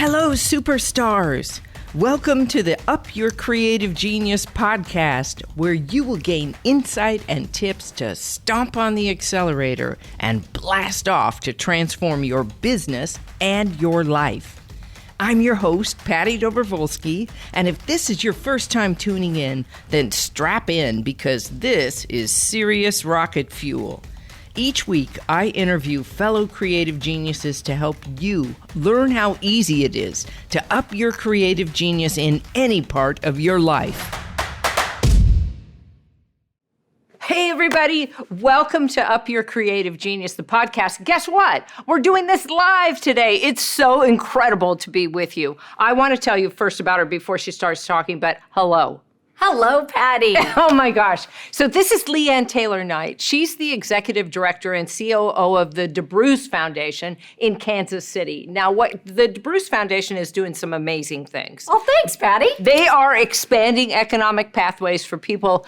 Hello, superstars. Welcome to the Up Your Creative Genius podcast, where you will gain insight and tips to stomp on the accelerator and blast off to transform your business and your life. I'm your host, Patty Dobrovolsky, and if this is your first time tuning in, then strap in because this is serious rocket fuel. Each week, I interview fellow creative geniuses to help you learn how easy it is to up your creative genius in any part of your life. Hey, everybody. Welcome to Up Your Creative Genius, the podcast. Guess what? We're doing this live today. It's so incredible to be with you. I want to tell you first about her before she starts talking, but hello. Hello, Patty. Oh my gosh. So this is Leigh Anne Taylor Knight. She's the executive director and COO of the DeBruce Foundation in Kansas City. Now, what the DeBruce Foundation is doing some amazing things. Oh, thanks, Patty. They are expanding economic pathways for people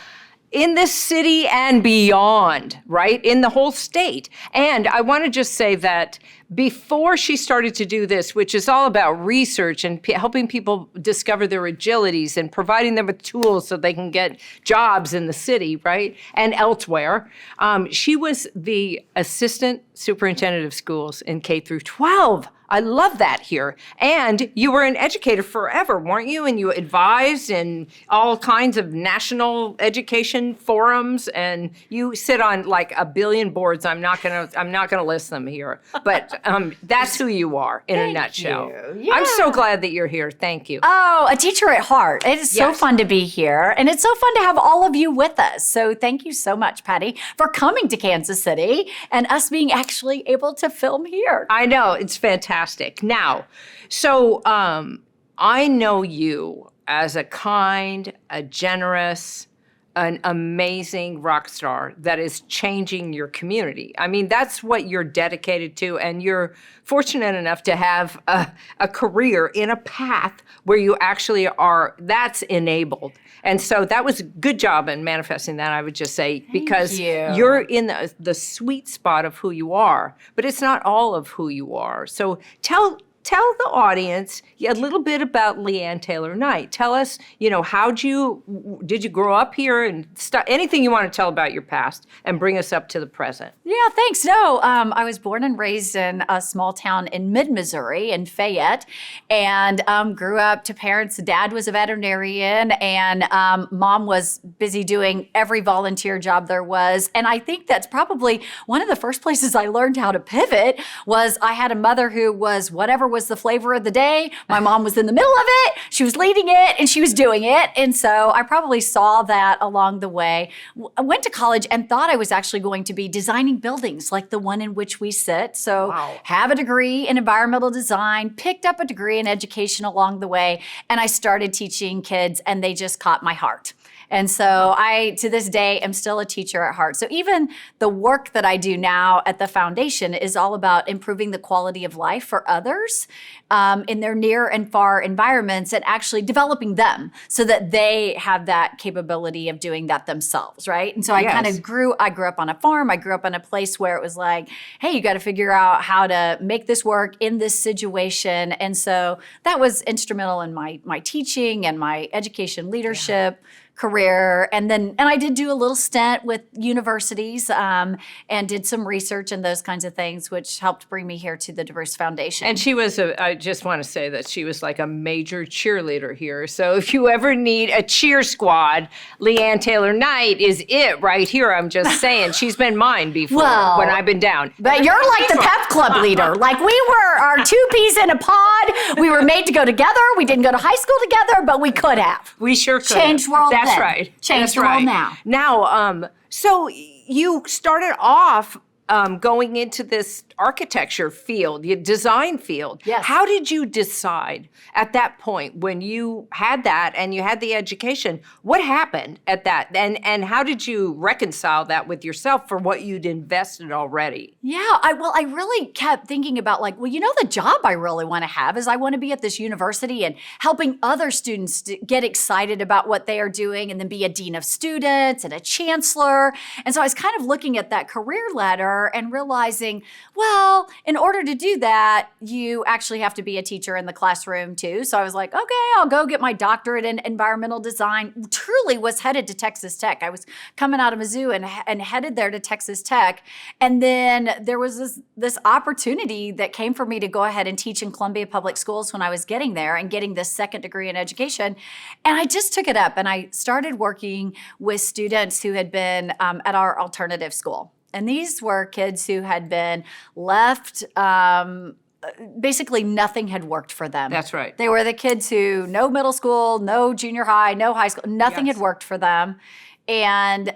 in this city and beyond, right? In the whole state. And I want to just say that before she started to do this, which is all about research and helping people discover their agilities and providing them with tools so they can get jobs in the city, right? And elsewhere. She was the assistant superintendent of schools in K through 12. I love that here. And you were an educator forever, weren't you? And you advised in all kinds of national education forums, and you sit on like a billion boards. I'm not gonna list them here, but that's who you are in a nutshell. Yeah. I'm so glad that you're here. Thank you. Oh, a teacher at heart. It is so fun to be here, and it's so fun to have all of you with us. So thank you so much, Patty, for coming to Kansas City and us being actually able to film here. I know, it's fantastic. Now, so I know you as a kind, a generous, an amazing rock star that is changing your community. I mean, that's what you're dedicated to, and you're fortunate enough to have a career in a path where you actually are, that's enabled. And so that was a good job in manifesting that, I would just say, because you're in the sweet spot of who you are, but it's not all of who you are. So tell the audience a little bit about Leigh Anne Taylor Knight. Tell us, did you grow up here, and anything you want to tell about your past, and bring us up to the present. Yeah, thanks. No, I was born and raised in a small town in mid-Missouri, in Fayette, and grew up to parents. Dad was a veterinarian, and mom was busy doing every volunteer job there was. And I think that's probably one of the first places I learned how to pivot was I had a mother who was whatever was the flavor of the day. My mom was in the middle of it. She was leading it and she was doing it. And so I probably saw that along the way. I went to college and thought I was actually going to be designing buildings like the one in which we sit. So have a degree in environmental design, picked up a degree in education along the way, and I started teaching kids and they just caught my heart. And so I, to this day, am still a teacher at heart. So even the work that I do now at the foundation is all about improving the quality of life for others in their near and far environments, and actually developing them so that they have that capability of doing that themselves, right? And so I grew up on a farm. I grew up in a place where it was like, hey, you got to figure out how to make this work in this situation. And so that was instrumental in my teaching and my education leadership career. And I did do a little stint with universities and did some research and those kinds of things, which helped bring me here to the DeBruce Foundation. And she was, I just want to say that she was like a major cheerleader here. So if you ever need a cheer squad, Leigh Anne Taylor Knight is it right here. I'm just saying. She's been mine before when I've been down. But you're like the pep club leader. Like we were our two peas in a pod. We were made to go together. We didn't go to high school together, but we could have. We sure could. Changed world. That's right. Change the world now. Now, so you started off going into this architecture field, the design field. Yes. How did you decide at that point when you had that and you had the education? What happened at that? And how did you reconcile that with yourself for what you'd invested already? Yeah, I really kept thinking about the job I really want to have is I want to be at this university and helping other students to get excited about what they are doing and then be a dean of students and a chancellor. And so I was kind of looking at that career ladder and realizing, well, well, in order to do that, you actually have to be a teacher in the classroom too. So I was like, okay, I'll go get my doctorate in environmental design. Truly was headed to Texas Tech. I was coming out of Mizzou and headed there to Texas Tech. And then there was this opportunity that came for me to go ahead and teach in Columbia Public Schools when I was getting there and getting this second degree in education. And I just took it up and I started working with students who had been at our alternative school. And these were kids who had been left, basically nothing had worked for them. That's right. They were the kids who, no middle school, no junior high, no high school, nothing had worked for them. And,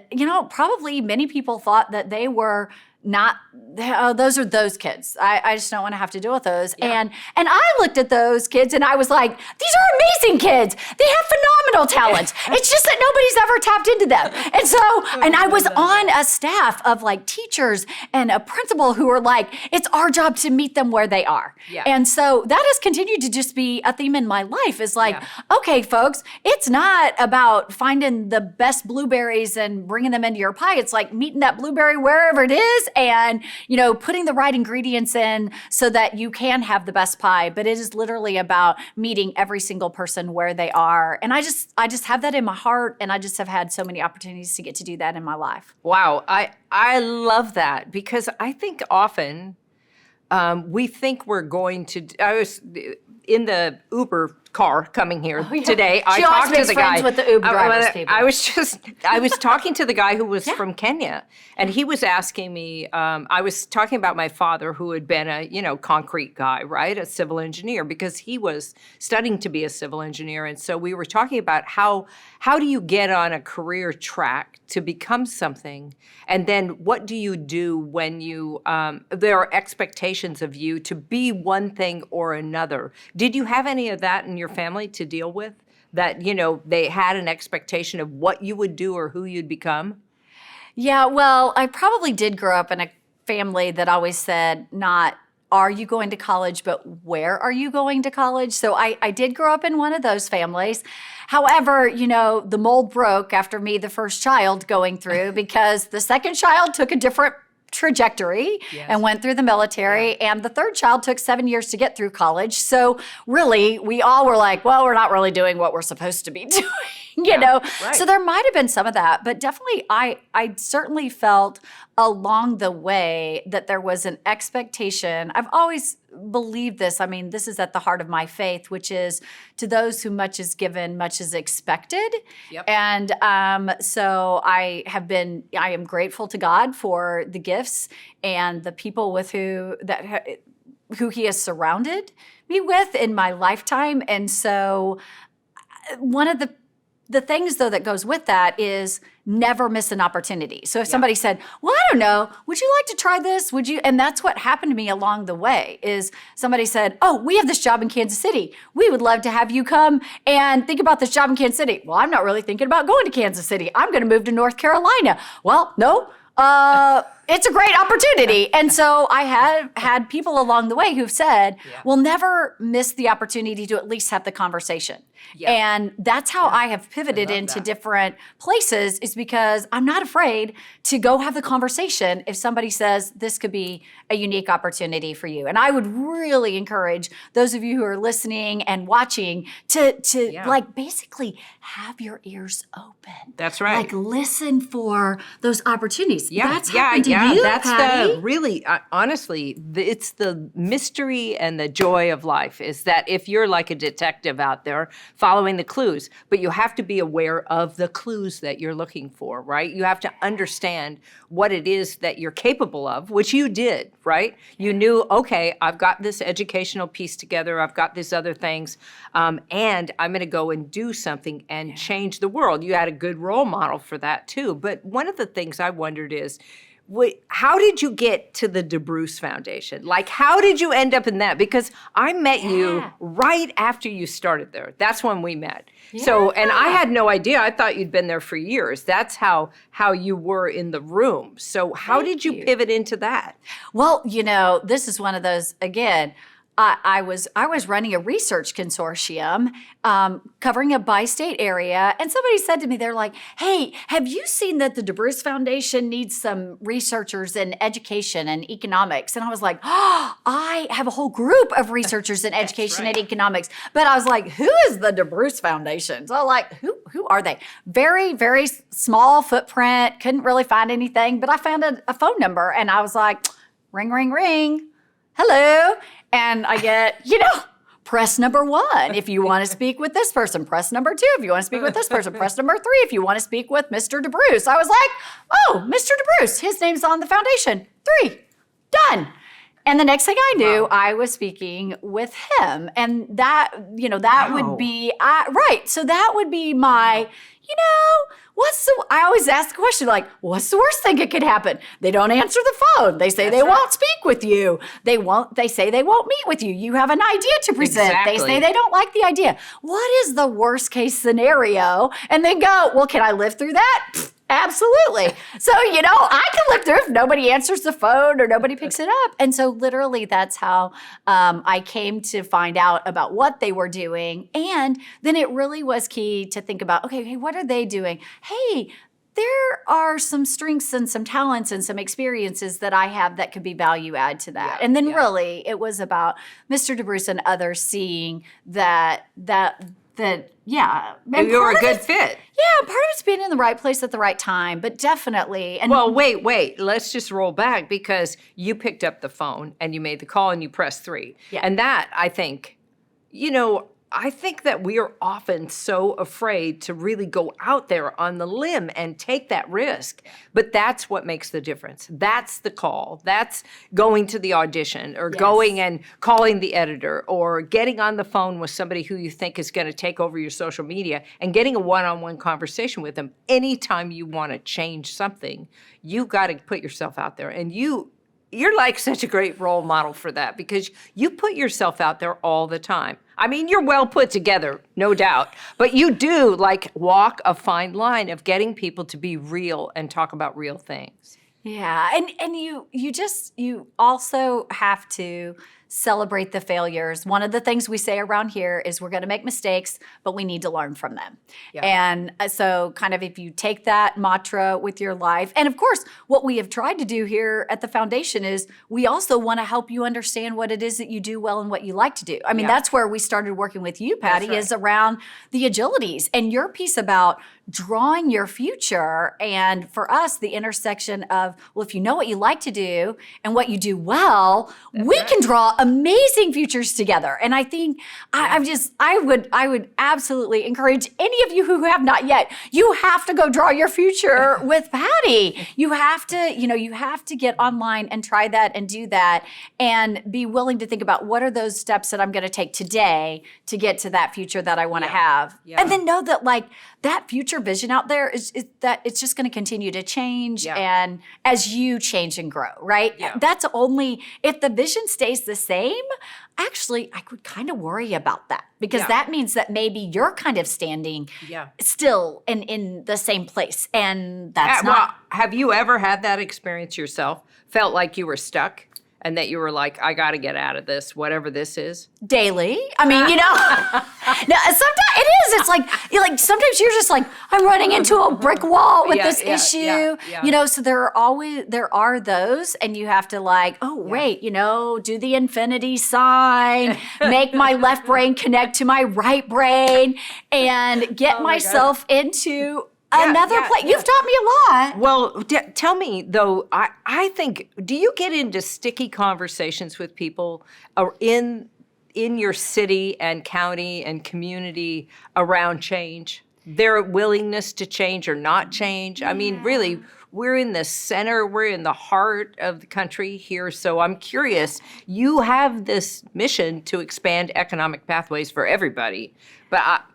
probably many people thought that they were not, those are those kids. I just don't want to have to deal with those. Yeah. And I looked at those kids and I was like, these are amazing kids. They have phenomenal talents. It's just that nobody's ever tapped into them. And so, and I was on a staff of like teachers and a principal who were like, it's our job to meet them where they are. Yeah. And so that has continued to just be a theme in my life is like, okay, folks, it's not about finding the best blueberries and bringing them into your pie. It's like meeting that blueberry wherever it is and, putting the right ingredients in so that you can have the best pie. But it is literally about meeting every single person where they are. And I just have that in my heart. And I just have had so many opportunities to get to do that in my life. Wow. I love that because I think often we think we're going to, I was in the Uber car coming here today. I talked to the guy with the Uber drivers people. I was talking to the guy who was from Kenya, and he was asking me. I was talking about my father, who had been a concrete guy, right, a civil engineer, because he was studying to be a civil engineer, and so we were talking about how do you get on a career track to become something, and then what do you do when you there are expectations of you to be one thing or another. Did you have any of that in your family to deal with? That, they had an expectation of what you would do or who you'd become? Yeah, well, I probably did grow up in a family that always said, not, are you going to college, but where are you going to college? So I did grow up in one of those families. However, the mold broke after me, the first child, going through because the second child took a different trajectory and went through the military. And the third child took 7 years to get through college. So really, we all were like, well, we're not really doing what we're supposed to be doing, you know? Right. So there might have been some of that, but definitely I certainly felt along the way that there was an expectation. I've always believed this. I mean, this is at the heart of my faith, which is to those who much is given, much is expected. Yep. And so I am grateful to God for the gifts and the people with who he has surrounded me with in my lifetime. And so one of the things, though, that goes with that is never miss an opportunity. So if somebody said, well, I don't know, would you like to try this? Would you? And that's what happened to me along the way is somebody said, oh, we have this job in Kansas City. We would love to have you come and think about this job in Kansas City. Well, I'm not really thinking about going to Kansas City. I'm going to move to North Carolina. Well, no. It's a great opportunity. And so I have had people along the way who've said, we'll never miss the opportunity to at least have the conversation. Yeah. And that's how I have pivoted into different places is because I'm not afraid to go have the conversation if somebody says this could be a unique opportunity for you. And I would really encourage those of you who are listening and watching to like basically have your ears open. That's right. Like listen for those opportunities. Yeah. That's happened to you, that's Patty. the really, honestly, it's the mystery and the joy of life is that if you're like a detective out there following the clues, but you have to be aware of the clues that you're looking for, right? You have to understand what it is that you're capable of, which you did, right? You knew, okay, I've got this educational piece together, I've got these other things, and I'm gonna go and do something and change the world. You had a good role model for that too. But one of the things I wondered is, how did you get to the DeBruce Foundation? Like, how did you end up in that? Because I met you right after you started there. That's when we met. Yeah. So, and I had no idea. I thought you'd been there for years. That's how you were in the room. So how did you pivot into that? Well, this is one of those, again, I was running a research consortium covering a bi-state area, and somebody said to me, they're like, "Hey, have you seen that the DeBruce Foundation needs some researchers in education and economics?" And I was like, "Oh, I have a whole group of researchers in education and economics." But I was like, "Who is the DeBruce Foundation?" So like, who are they? Very, very small footprint. Couldn't really find anything, but I found a phone number, and I was like, "Ring, ring, ring. Hello." And I get, press number 1 if you want to speak with this person. Press number 2 if you want to speak with this person. Press number 3 if you want to speak with Mr. DeBruce. I was like, "Oh, Mr. DeBruce, his name's on the foundation. 3, done." And the next thing I knew, I was speaking with him. And that, would be, right. So that would be my, I always ask the question, like, what's the worst thing that could happen? They don't answer the phone. They say they won't speak with you. They say they won't meet with you. You have an idea to present. Exactly. They say they don't like the idea. What is the worst case scenario? And then go, well, can I live through that? Pfft, absolutely. So, I can live through if nobody answers the phone or nobody picks it up. And so literally that's how I came to find out about what they were doing. And then it really was key to think about, okay, hey, what are they doing? Hey, there are some strengths and some talents and some experiences that I have that could be value add to that. And then really it was about Mr. DeBruce and others seeing that You're a good fit. Yeah, part of it's being in the right place at the right time, but definitely. And Well, wait. Let's just roll back because you picked up the phone and you made the call and you pressed 3. Yeah. And that, I think, I think that we are often so afraid to really go out there on the limb and take that risk. But that's what makes the difference. That's the call. That's going to the audition or going and calling the editor or getting on the phone with somebody who you think is going to take over your social media and getting a one-on-one conversation with them. Anytime you want to change something, you got to put yourself out there. And you're like such a great role model for that because you put yourself out there all the time. I mean, you're well put together, no doubt, but you do like walk a fine line of getting people to be real and talk about real things. yeah, and you also have to celebrate the failures. One of the things we say around here is we're going to make mistakes, but we need to learn from them. Yeah. And so kind of if you take that mantra with your life, and of course, what we have tried to do here at the foundation is we also want to help you understand what it is that you do well and what you like to do. I mean, that's where we started working with you, Patty, is around the agilities and your piece about drawing your future. And for us, the intersection of, well, if you know what you like to do and what you do well, we can draw amazing futures together. And I think I would absolutely encourage any of you who have not yet, you have to go draw your future with Patty. You have to get online and try that and do that and be willing to think about what are those steps that I'm going to take today to get to that future that I want to have. And then know that like that future vision out there is that it's just going to continue to change and as you change and grow, right? That's only, if the vision stays the same, actually, I would kind of worry about that because that means that maybe you're kind of standing still in the same place. And that's not. Well, have you ever had that experience yourself? Felt like you were stuck? And that you were like, I got to get out of this, whatever this is? Daily. I mean, no, sometimes it is. It's like sometimes you're just like, I'm running into a brick wall with this issue. So there are those, and you have to like, wait, do the infinity sign, make my left brain connect to my right brain, and get myself into another place. You've taught me a lot. Well, tell me, though, I think, do you get into sticky conversations with people in your city and county and community around change? Their willingness to change or not change? I mean, really, we're in the center, we're in the heart of the country here. So I'm curious, you have this mission to expand economic pathways for everybody, but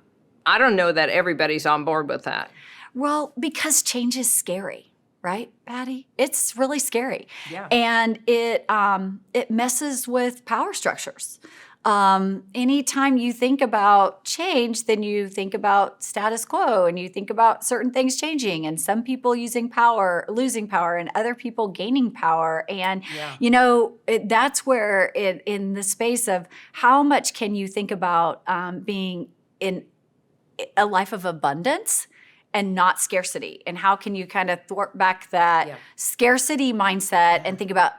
I don't know that everybody's on board with that. Well, because change is scary, right, Patty? It's really scary. Yeah. And it messes with power structures. anytime you think about change, then you think about status quo and you think about certain things changing and some people losing power and other people gaining power. And, that's where in the space of how much can you think about being in a life of abundance and not scarcity? And how can you kind of thwart back that scarcity mindset and think about,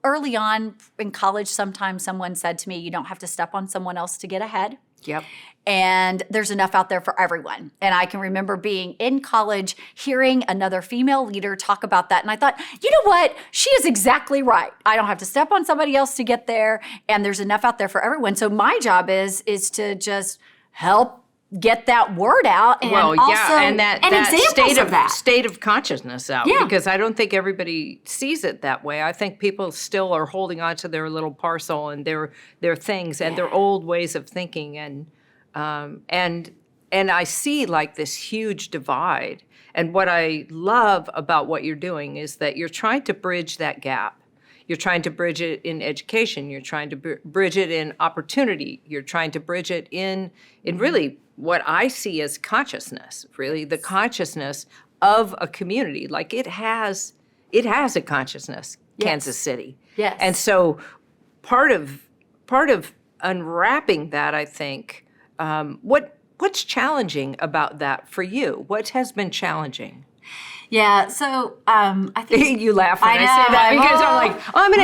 early on in college, sometimes someone said to me, you don't have to step on someone else to get ahead. Yep. And there's enough out there for everyone. And I can remember being in college, hearing another female leader talk about that. And I thought, you know what? She is exactly right. I don't have to step on somebody else to get there. And there's enough out there for everyone. So my job is to just help get that word out, and and that state of consciousness out, because I don't think everybody sees it that way. I think people still are holding on to their little parcel and their things and their old ways of thinking, and I see like this huge divide. And what I love about what you're doing is that you're trying to bridge that gap. You're trying to bridge it in education. You're trying to bridge it in opportunity. You're trying to bridge it in really what I see as consciousness, really the consciousness of a community. Like it has a consciousness, Kansas City. Yes. And so part of unwrapping that, I think, what's challenging about that for you? What has been challenging? Yeah, so I think you laugh when I say that because I'm like, I'm going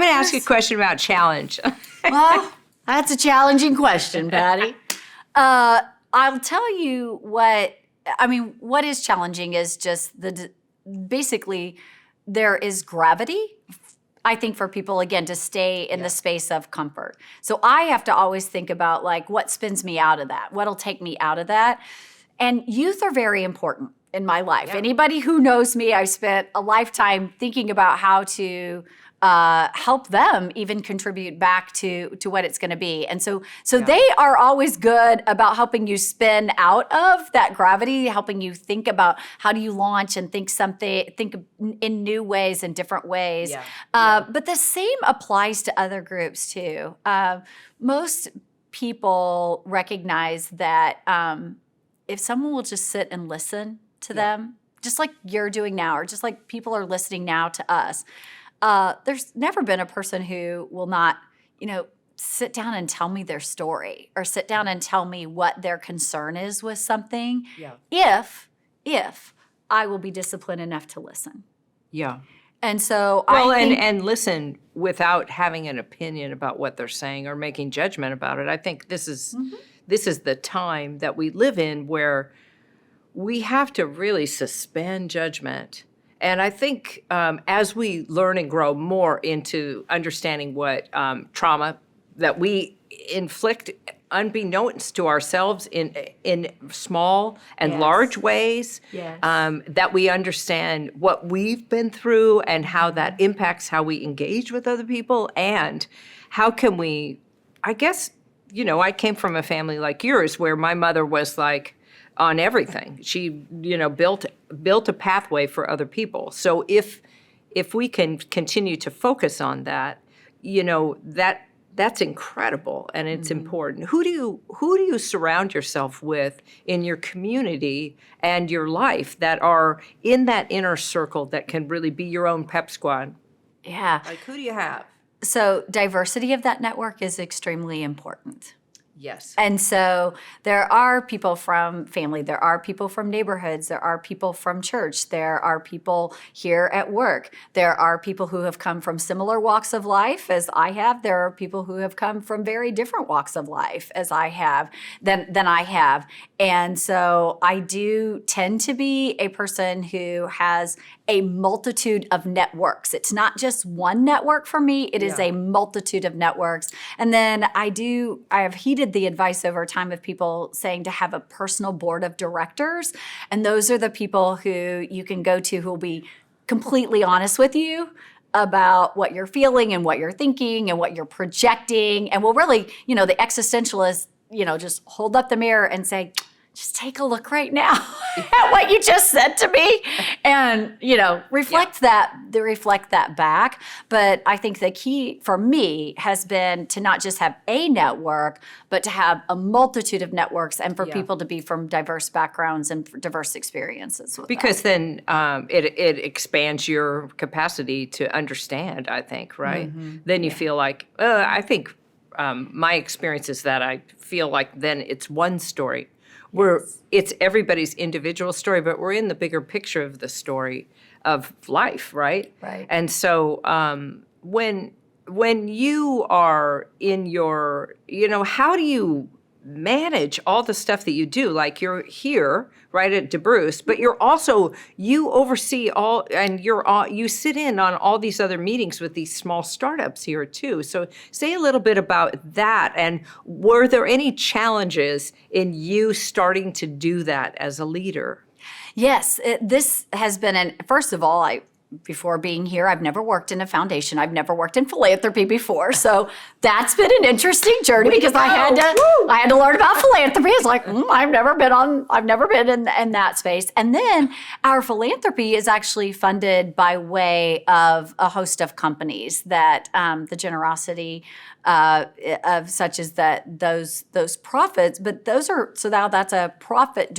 to ask a question about challenge. Well, that's a challenging question, Patty. I'll tell you what is challenging is just basically there is gravity, I think, for people, again, to stay in the space of comfort. So I have to always think about like what spins me out of that, what'll take me out of that. And youth are very important in my life. Yeah. Anybody who knows me, I've spent a lifetime thinking about how to help them even contribute back to what it's going to be. And so they are always good about helping you spin out of that gravity, helping you think about how do you launch and think in new ways and different ways. But the same applies to other groups too. Most people recognize that if someone will just sit and listen to them, just like you're doing now, or just like people are listening now to us, there's never been a person who will not, sit down and tell me their story or sit down and tell me what their concern is with something. If I will be disciplined enough to listen. Yeah. And so and listen without having an opinion about what they're saying or making judgment about it. I think this is the time that we live in where we have to really suspend judgment. And I think as we learn and grow more into understanding what trauma that we inflict unbeknownst to ourselves in small and large ways, that we understand what we've been through and how that impacts how we engage with other people, and how can we, I guess, I came from a family like yours where my mother was like, on everything. She, built a pathway for other people. So if we can continue to focus on that, that's incredible and it's important. Who do you surround yourself with in your community and your life that are in that inner circle that can really be your own pep squad? Yeah. Like, who do you have? So diversity of that network is extremely important. Yes. And so there are people from family, there are people from neighborhoods, there are people from church, there are people here at work, there are people who have come from similar walks of life as I have, there are people who have come from very different walks of life as I have, than I have. And so I do tend to be a person who has a multitude of networks. It's not just one network for me, it is a multitude of networks. And then I have heeded the advice over time of people saying to have a personal board of directors. And those are the people who you can go to who will be completely honest with you about what you're feeling and what you're thinking and what you're projecting. And will really, the existentialists, just hold up the mirror and say, just take a look right now at what you just said to me and, reflect that back. But I think the key for me has been to not just have a network, but to have a multitude of networks and for people to be from diverse backgrounds and diverse experiences. Because then it expands your capacity to understand, I think, right? Then you feel like, I think my experience is that I feel like then it's one story. It's everybody's individual story, but we're in the bigger picture of the story of life, right? Right. And so when you are in your, how do you manage all the stuff that you do? Like you're here, right, at DeBruce, but you oversee all, and you sit in on all these other meetings with these small startups here too. So say a little bit about that, and were there any challenges in you starting to do that as a leader? Yes, this has been first of all, before being here, I've never worked in a foundation. I've never worked in philanthropy before. So that's been an interesting journey because I had to learn about philanthropy. It's like, I've never been in that space. And then our philanthropy is actually funded by way of a host of companies that the generosity of such as that those profits, but that's a profit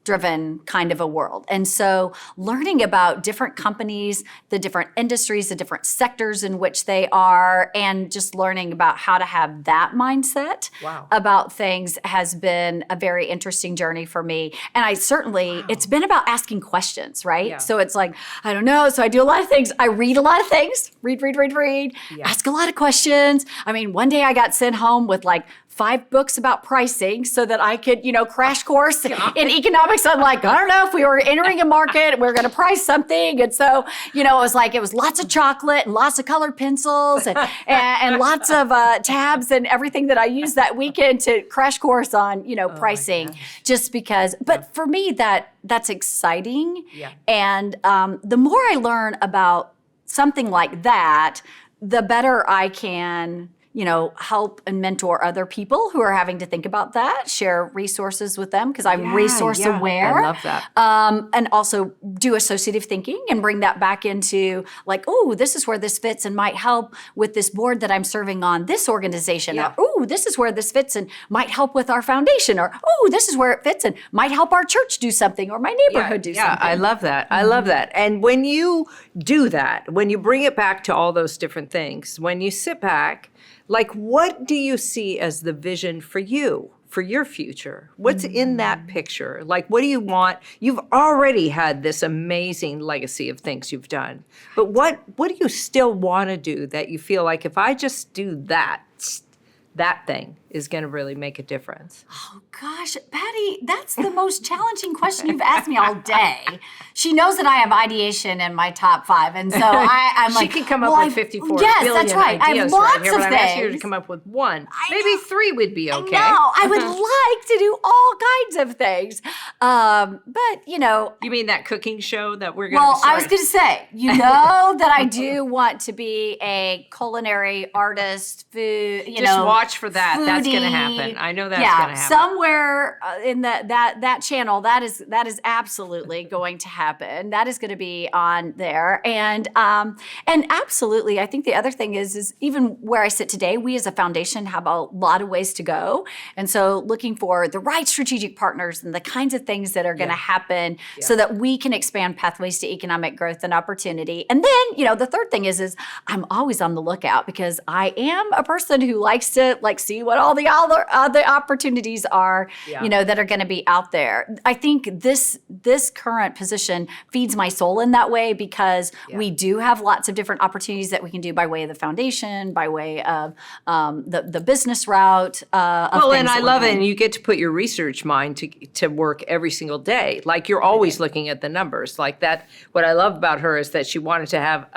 driven kind of a world. And so learning about different companies, the different industries, the different sectors in which they are, and just learning about how to have that mindset about things has been a very interesting journey for me. And it's been about asking questions, right? Yeah. So it's like, I don't know. So I do a lot of things. I read a lot of things, read, ask a lot of questions. I mean, one day I got sent home with like 5 books about pricing so that I could, crash course in economics. I'm like, I don't know if we were entering a market, we're going to price something. And so, it was lots of chocolate and lots of colored pencils and lots of tabs and everything that I used that weekend to crash course on, pricing just because. But for me, that's exciting. Yeah. And the more I learn about something like that, the better I can help and mentor other people who are having to think about that, share resources with them because I'm resource aware. I love that. And also do associative thinking and bring that back into like, this is where this fits and might help with this board that I'm serving on this organization. Yeah. Or, this is where this fits and might help with our foundation. Or, this is where it fits and might help our church do something or my neighborhood do something. Yeah, I love that. I love that. And when you do that, when you bring it back to all those different things, when you sit back, like, what do you see as the vision for you, for your future? What's in that picture? Like, what do you want? You've already had this amazing legacy of things you've done. But what do you still want to do that you feel like if I just do that thing is going to really make a difference? Oh, gosh, Patty, that's the most challenging question you've asked me all day. She knows that I have ideation in my top 5, and so I'm she like... She can come up with 54 yes, billion that's right. ideas I have lots right here, of but I'm things. asking you to come up with one. Maybe 3 would be okay. No, I would like to do all kinds of things. But, You mean that cooking show that we're going to start? Well, I was going to say, that I do want to be a culinary artist, food, Just watch for that. Foodie. That's going to happen. I know that's going to happen. Somewhere in that channel, that is absolutely going to happen. That is going to be on there, and absolutely, I think the other thing is even where I sit today, we as a foundation have a lot of ways to go, and so looking for the right strategic partners and the kinds of things that are going to happen, so that we can expand pathways to economic growth and opportunity. And then, the third thing is I'm always on the lookout because I am a person who likes to see what all the other opportunities are, that are going to be out there. I think this current position feeds my soul in that way because we do have lots of different opportunities that we can do by way of the foundation, by way of the business route. And I love it. And you get to put your research mind to work every single day. Like you're always looking at the numbers. Like that. What I love about her is that she wanted to have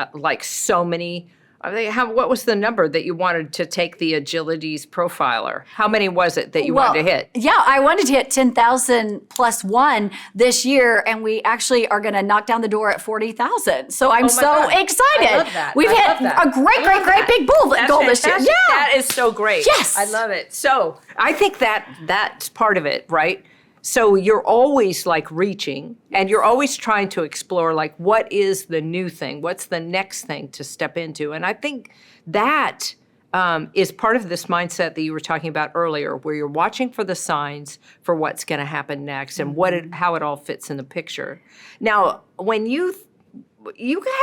so many. What was the number that you wanted to take the Agilities profiler? How many was it that you wanted to hit? Yeah, I wanted to hit 10,000 plus 1 this year, and we actually are going to knock down the door at 40,000. So I'm so excited. I love that. We've hit a great big goal this year. Yeah. That is so great. Yes. I love it. So I think that's part of it, right? So you're always like reaching, and you're always trying to explore like what is the new thing, what's the next thing to step into. And I think that is part of this mindset that you were talking about earlier, where you're watching for the signs for what's going to happen next and how it all fits in the picture. Now, when you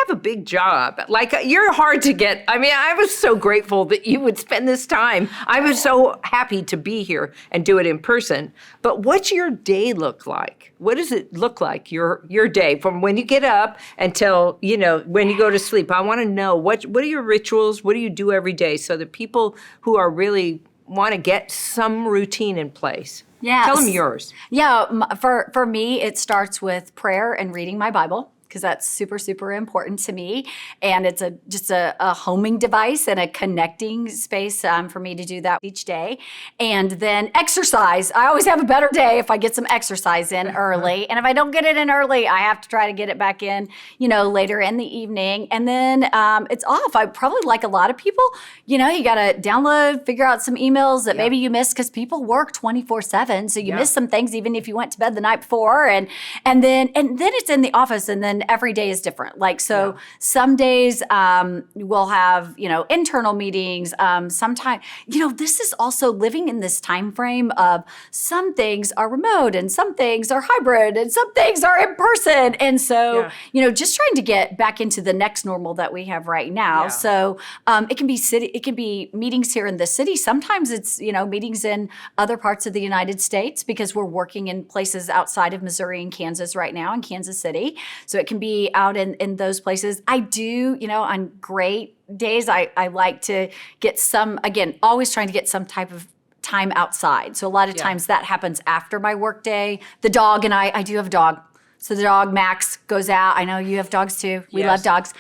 have a big job. Like, you're hard to get. I mean, I was so grateful that you would spend this time. I was so happy to be here and do it in person. But what's your day look like? What does it look like, your day, from when you get up until, when you go to sleep? I want to know, what are your rituals? What do you do every day so that people who are really want to get some routine in place? Yes. Tell them yours. Yeah, for me, it starts with prayer and reading my Bible, because that's super, super important to me. And it's just a homing device and a connecting space for me to do that each day. And then exercise. I always have a better day if I get some exercise in early. And if I don't get it in early, I have to try to get it back in, later in the evening. And then it's off. I probably, like a lot of people, you got to download, figure out some emails that maybe you missed, because people work 24/7. So you miss some things even if you went to bed the night before. And then it's in the office, and then every day is different. Some days we'll have, internal meetings. Sometimes, this is also living in this time frame of some things are remote and some things are hybrid and some things are in person. And so, just trying to get back into the next normal that we have right now. Yeah. So it can be meetings here in the city. Sometimes it's, meetings in other parts of the United States, because we're working in places outside of Missouri and Kansas right now, in Kansas City. So it can be out in those places. I do, on great days, I like to get some, again, always trying to get some type of time outside. So a lot of times that happens after my work day. The dog and I do have a dog. So the dog, Max, goes out. I know you have dogs too. We love dogs.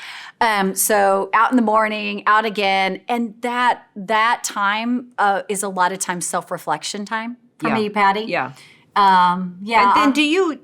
So out in the morning, out again. And that time is a lot of times self-reflection time for me, Patty. Yeah. And then do you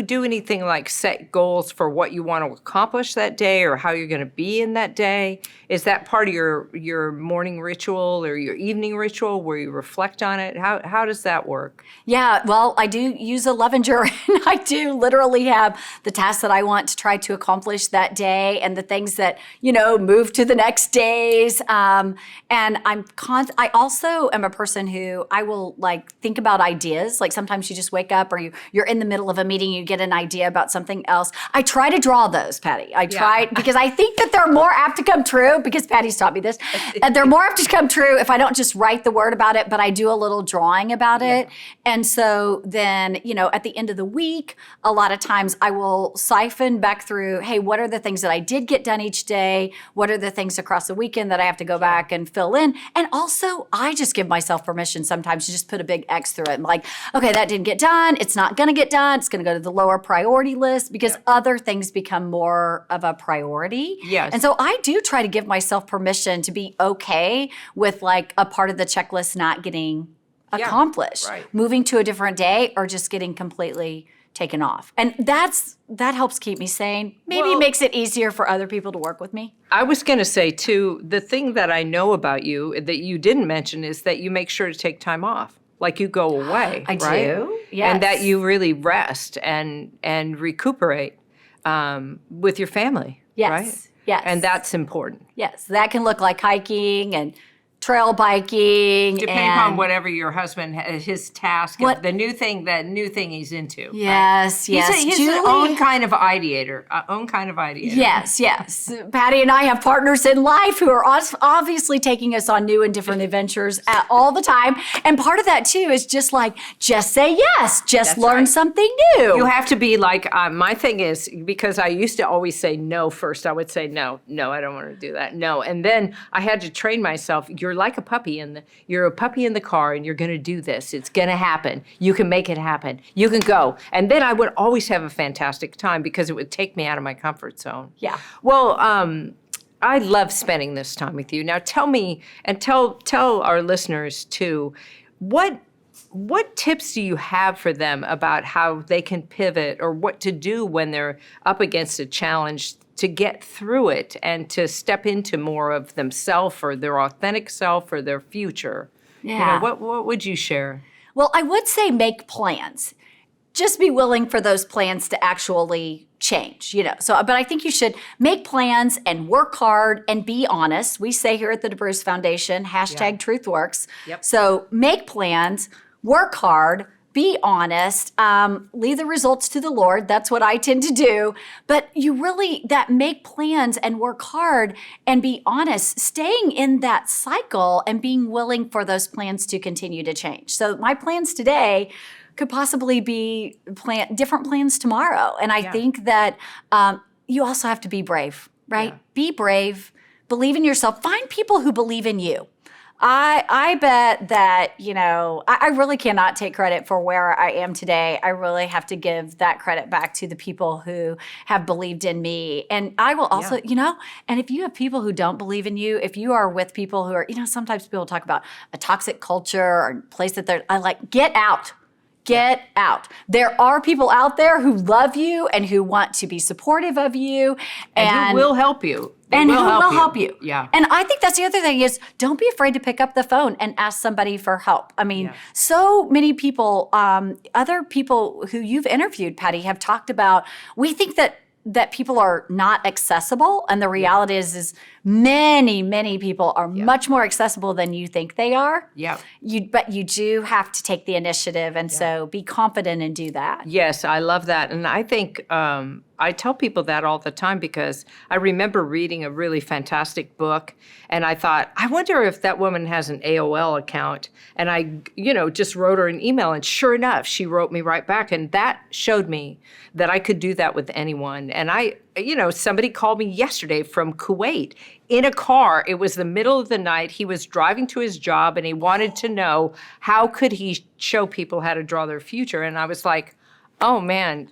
do anything like set goals for what you want to accomplish that day, or how you're going to be in that day? Is that part of your morning ritual or your evening ritual where you reflect on it? How does that work? Yeah, well, I do use a Levenger, and I do literally have the tasks that I want to try to accomplish that day, and the things that, move to the next days. And I also am a person who I will think about ideas. Like, sometimes you just wake up, or you're in the middle of a meeting, you get an idea about something else. I try to draw those, Patty. I try, because I think that they're more apt to come true, because Patty's taught me this. They're more apt to come true if I don't just write the word about it, but I do a little drawing about it. And so then, at the end of the week, a lot of times I will siphon back through, hey, what are the things that I did get done each day? What are the things across the weekend that I have to go back and fill in? And also, I just give myself permission sometimes to just put a big X through it. I'm like, okay, that didn't get done. It's not going to get done. It's going to go to the lower priority list, because other things become more of a priority. Yes. And so I do try to give myself permission to be okay with a part of the checklist not getting accomplished, moving to a different day, or just getting completely taken off. And that helps keep me sane. Maybe makes it easier for other people to work with me. I was going to say, too, the thing that I know about you that you didn't mention is that you make sure to take time off. Like, you go away, I right? do, yes. And that you really rest and recuperate with your family, right? Yes. And that's important. Yes, that can look like hiking and trail biking, depending upon whatever your husband his task, the new thing he's into. Yes, right? yes. He's his own kind of ideator. Yes. Patty and I have partners in life who are obviously taking us on new and different adventures all the time. And part of that too is just say yes, just learn something new. You have to be my thing is, because I used to always say no first. I would say no, I don't want to do that. No, and then I had to train myself. You're like a puppy you're a puppy in the car, and you're going to do this. It's going to happen. You can make it happen. You can go. And then I would always have a fantastic time, because it would take me out of my comfort zone. Yeah. Well, I love spending this time with you. Now tell me, and tell our listeners too, what tips do you have for them about how they can pivot, or what to do when they're up against a challenge, to get through it and to step into more of themselves, or their authentic self, or their future? Yeah. What would you share? Well, I would say make plans. Just be willing for those plans to actually change, So, but I think you should make plans and work hard and be honest. We say here at the DeBruce Foundation, #TruthWorks. Yep. So make plans, work hard, be honest, leave the results to the Lord. That's what I tend to do. But that make plans and work hard and be honest, staying in that cycle and being willing for those plans to continue to change. So my plans today could possibly be different plans tomorrow. And I think that you also have to be brave, right? Yeah. Be brave, believe in yourself, find people who believe in you. I bet that, I really cannot take credit for where I am today. I really have to give that credit back to the people who have believed in me. And I will also, and if you have people who don't believe in you, if you are with people who are, sometimes people talk about a toxic culture or a place that get out. Get out. There are people out there who love you and who want to be supportive of you. And who will help you. Who will help you. Yeah. And I think that's the other thing is don't be afraid to pick up the phone and ask somebody for help. I mean, so many people, other people who you've interviewed, Patty, have talked about, we think that people are not accessible. And the reality is many, many people are much more accessible than you think they are. Yeah. But you do have to take the initiative. And so be confident and do that. Yes, I love that. And I think I tell people that all the time because I remember reading a really fantastic book and I thought, I wonder if that woman has an AOL account. And I, just wrote her an email and sure enough, she wrote me right back. And that showed me that I could do that with anyone. And somebody called me yesterday from Kuwait in a car. It was the middle of the night. He was driving to his job and he wanted to know how could he show people how to draw their future. And I was like, oh man,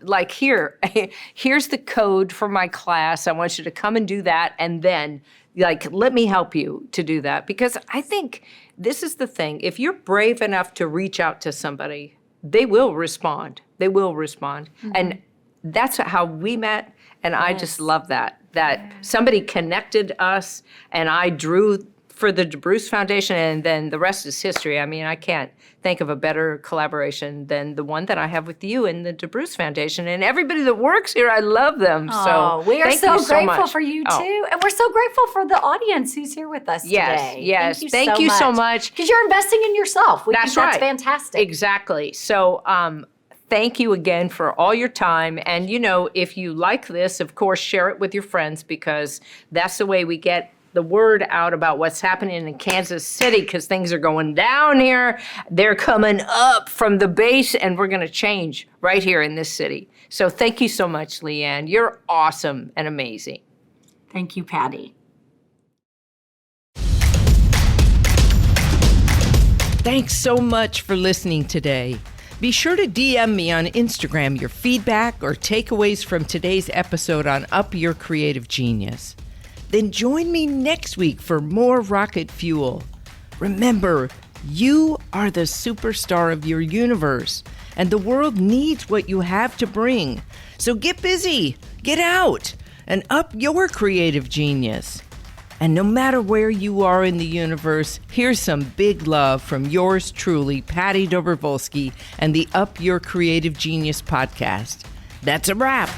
here's the code for my class. I want you to come and do that. And then let me help you to do that. Because I think this is the thing. If you're brave enough to reach out to somebody, they will respond. They will respond. Mm-hmm. And that's how we met. And I just love that somebody connected us and I drew for the DeBruce Foundation, and then the rest is history. I mean, I can't think of a better collaboration than the one that I have with you and the DeBruce Foundation. And everybody that works here, I love them. So we are so grateful for you, too. And we're so grateful for the audience who's here with us today. Yes, thank you so much. Because you're investing in yourself. We think that's fantastic. Exactly. So thank you again for all your time. And, if you like this, of course, share it with your friends because that's the way we get the word out about what's happening in Kansas City because things are going down here. They're coming up from the base and we're going to change right here in this city. So thank you so much, Leigh Anne. You're awesome and amazing. Thank you, Patty. Thanks so much for listening today. Be sure to DM me on Instagram your feedback or takeaways from today's episode on Up Your Creative Genius. Then join me next week for more rocket fuel. Remember, you are the superstar of your universe, and the world needs what you have to bring. So get busy, get out, and up your creative genius. And no matter where you are in the universe, here's some big love from yours truly, Patty Dobrovolsky, and the Up Your Creative Genius podcast. That's a wrap.